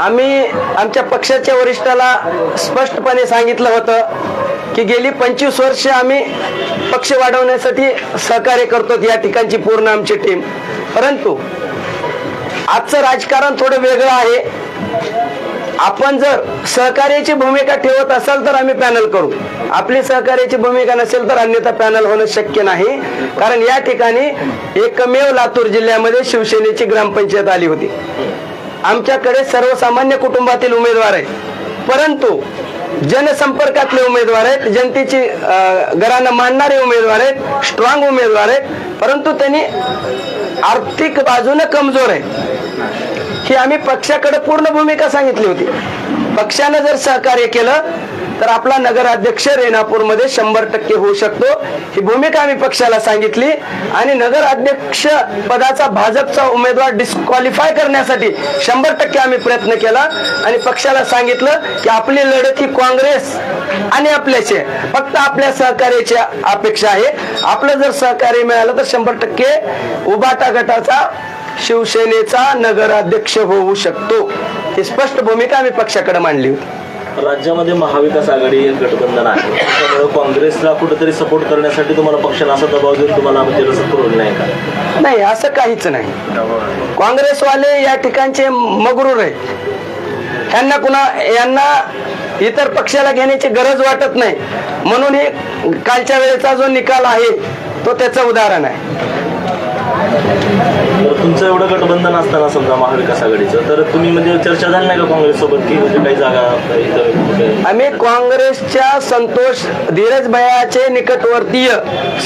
आम्ही आमच्या पक्षाच्या वरिष्ठाला स्पष्टपणे सांगितलं होतं की गेली 25 वर्ष आम्ही पक्ष वाढवण्यासाठी सहकार्य करतो या ठिकाणची पूर्ण आमची टीम. परंतु आजचं राजकारण थोडं वेगळं आहे. आपण जर सहकार्याची भूमिका ठेवत असाल तर आम्ही पॅनल करू, आपली सहकार्याची भूमिका नसेल तर अन्यथा पॅनल होणं शक्य नाही. कारण या ठिकाणी एकमेव लातूर जिल्ह्यामध्ये शिवसेनेची ग्रामपंचायत आली होती. आमच्याकडे सर्वसामान्य कुटुंबातील उमेदवार आहेत, परंतु जनसंपर्कातले उमेदवार आहेत, जनतेची घरांना मानणारे उमेदवार आहेत, स्ट्रॉंग उमेदवार आहेत, परंतु त्यांनी आर्थिक बाजूने कमजोर आहे. ही आम्ही पक्षाकडे पूर्ण भूमिका सांगितली होती. पक्षाने जर सहकार्य केलं तर आपला नगराध्यक्ष रेणापूरमध्ये 100% होऊ शकतो. ही भूमिका आम्ही पक्षाला सांगितली आणि नगराध्यक्ष पदाचा भाजपचा उमेदवार डिस्क्वालिफाय करण्यासाठी 100% आम्ही प्रयत्न केला आणि पक्षाला सांगितलं की आपली लढत ही काँग्रेस आणि आपल्याशी, फक्त आपल्या सहकार्याची अपेक्षा आहे. आपलं जर सहकार्य मिळालं तर 100% उबाटा गटाचा शिवसेनेचा नगराध्यक्ष होऊ शकतो. ही स्पष्ट भूमिका आम्ही पक्षाकडे मांडली होती. राज्यामध्ये महाविकास आघाडी गठबंधन आहे, त्यामुळे काँग्रेसला कुठेतरी सपोर्ट करण्यासाठी तुम्हाला पक्षाला असा दबाव देऊन तुम्हाला म्हणजे रसद पुरवली नाही का? नाही, असं काहीच नाही. काँग्रेसवाले या ठिकाणचे मगरूर आहेत. यांना इतर पक्षाला घेण्याची गरज वाटत नाही, म्हणून हे कालच्या वेळेचा जो निकाल आहे तो त्याचं उदाहरण आहे. तुमचं एवढं गठबंधन असताना समजा महाविकास आघाडीचं, तर तुम्ही म्हणजे चर्चा झाली नाही का काँग्रेस सोबत की म्हणजे काही जागा? आम्ही काँग्रेसच्या धीरज भैयाचे निकटवर्तीय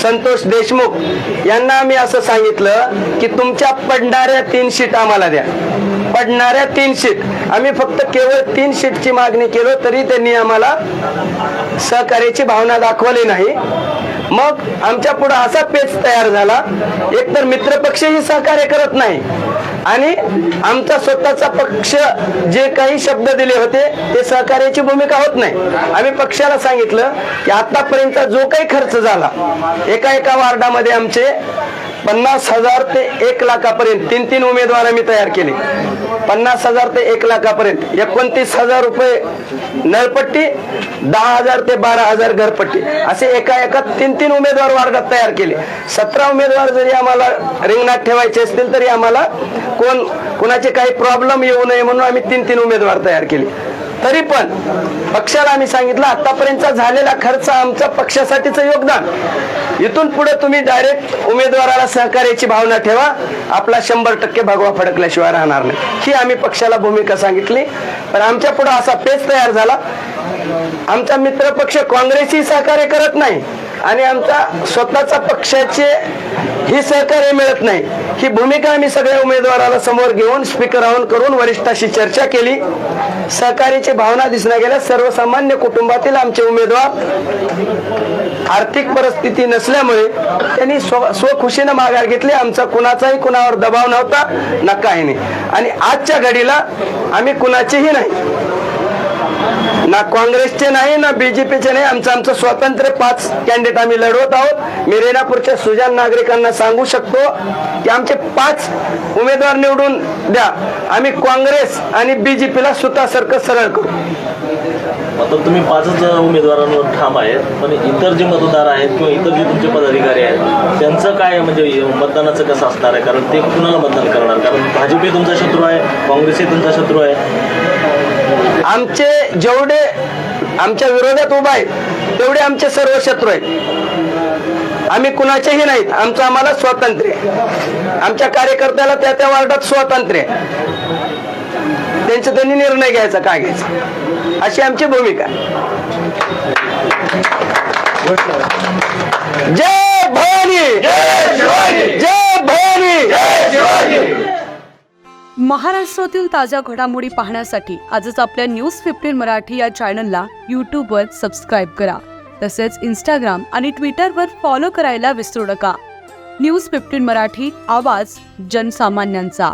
संतोष देशमुख यांना आम्ही असं सांगितलं की तुमच्या पडणाऱ्या 3 सीट आम्हाला द्या. पडणाऱ्या 3 सीट, आम्ही फक्त केवळ 3 सीटची मागणी केली तरी त्यांनी आम्हाला सहकार्याची भावना दाखवली नाही. मग आमच्या पुढे असा पेच तयार झाला, एकतर मित्रपक्षही सहकार्य करत नाही आणि आमचा स्वतःचा पक्ष जे काही शब्द दिले होते ते सहकार्याची भूमिका होत नाही. आम्ही पक्षाला सांगितलं की आतापर्यंत जो काही खर्च झाला, एका वार्डामध्ये आमचे 50,000 ते 1 लाखापर्यंत 3 उमेदवार आम्ही तयार केले. 50,000 ते 1 लाखापर्यंत 29,000 रुपये नळपट्टी, 10,000 ते 12,000 घरपट्टी, असे एका 3 उमेदवार वार्डात तयार केले. 17 उमेदवार जरी आम्हाला रिंगणात ठेवायचे असतील तरी आम्हाला कोणाचे काही प्रॉब्लेम येऊ नये म्हणून आम्ही 3 उमेदवार तयार केले. तरी पण पक्षाला आम्ही सांगितलं आतापर्यंत झालेला खर्च आमचा पक्षासाठीचं योगदान, इथून पुढे तुम्ही डायरेक्ट उमेदवाराला सहकार्याची भावना ठेवा, आपला 100% भगवा फडकल्याशिवाय राहणार नाही. ही आम्ही पक्षाला भूमिका सांगितली. पण आमच्या पुढे असा पेच तयार झाला, आमचा मित्रपक्ष काँग्रेसही सहकार्य करत नाही आणि आमचा स्वतःचा पक्षाचे ही सहकार्य मिळत नाही. ही भूमिका आम्ही सगळ्या उमेदवाराला समोर घेऊन स्पीकर ऑन करून वरिष्ठाशी चर्चा केली. सहकार्याची भावना दिसण्या गेल्या. सर्वसामान्य कुटुंबातील आमचे उमेदवार आर्थिक परिस्थिती नसल्यामुळे त्यांनी स्वखुशीनं माघार घेतली. आमचा कुणाचाही कुणावर दबाव नव्हता ना काही नाही. आणि आजच्या घडीला आम्ही कुणाचेही नाही, ना काँग्रेसचे नाही ना बीजेपीचे नाही, आमचं स्वतंत्र 5 कॅन्डिडेट आम्ही लढवत आहोत. मी रेणापूरच्या सुजाण नागरिकांना सांगू शकतो की आमचे 5 उमेदवार निवडून द्या, आम्ही काँग्रेस आणि बीजेपीला सुतासारखं सरळ करू. आता तुम्ही 5च उमेदवारांवर ठाम आहेत, पण इतर जे मतदार आहेत किंवा इतर जे तुमचे पदाधिकारी आहेत त्यांचं काय म्हणजे मतदानाचं कसं असणार आहे? कारण ते कुणाला मतदान करणार? कारण भाजप हे तुमचा शत्रू आहे, काँग्रेस हे तुमचा शत्रू आहे. आमचे जेवढे आमच्या विरोधात उभा आहेत तेवढे आमचे सर्व शत्रू आहेत. आम्ही कुणाचेही नाहीत. आम्हाला स्वातंत्र्य, आमच्या कार्यकर्त्याला त्या वार्डात स्वातंत्र्य, त्यांनी निर्णय घ्यायचा काय घ्यायचा, अशी आमची भूमिका. जय भवानी, जय भवानी. महाराष्ट्रातील ताज्या घडामोडी पाहण्यासाठी आजच आपल्या न्यूज 15 मराठी या चॅनलला यूट्यूबवर सबस्क्राईब करा. तसेच इंस्टाग्राम आणि ट्विटरवर फॉलो करायला विसरू नका. न्यूज 15 मराठी, आवाज जनसामान्यांचा.